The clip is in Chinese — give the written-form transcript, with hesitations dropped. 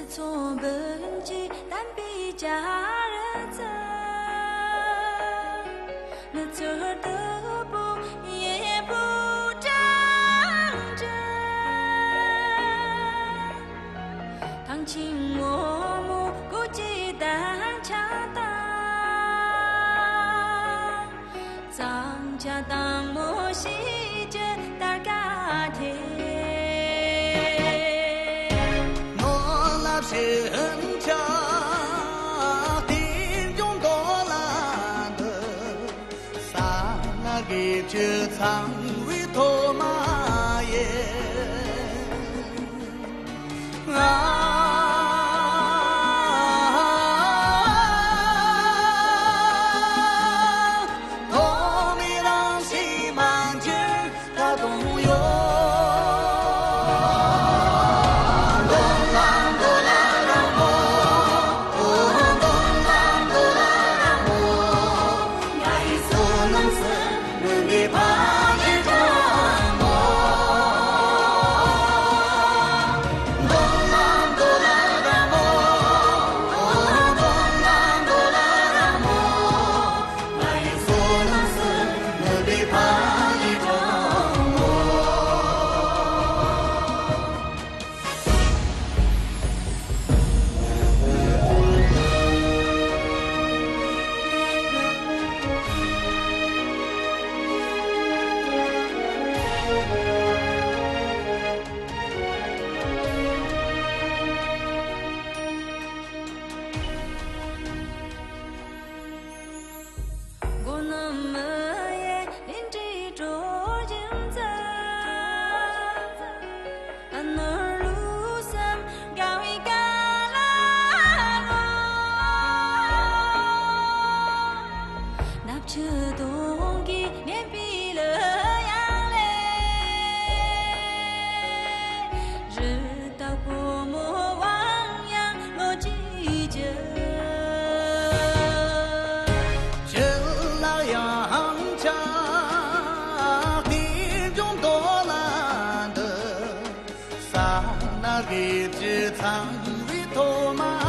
从本季单比家人子，那字儿都不也不真真，唐情默默孤寂单恰当，藏家当莫西着大家庭。人家听众多难得，啥那个就常为托马耶托米让西满街他动摇。这冬季连比了杨嘞，日到过末汪洋落季节，这那杨家听众多难得，啥那个只藏为托马。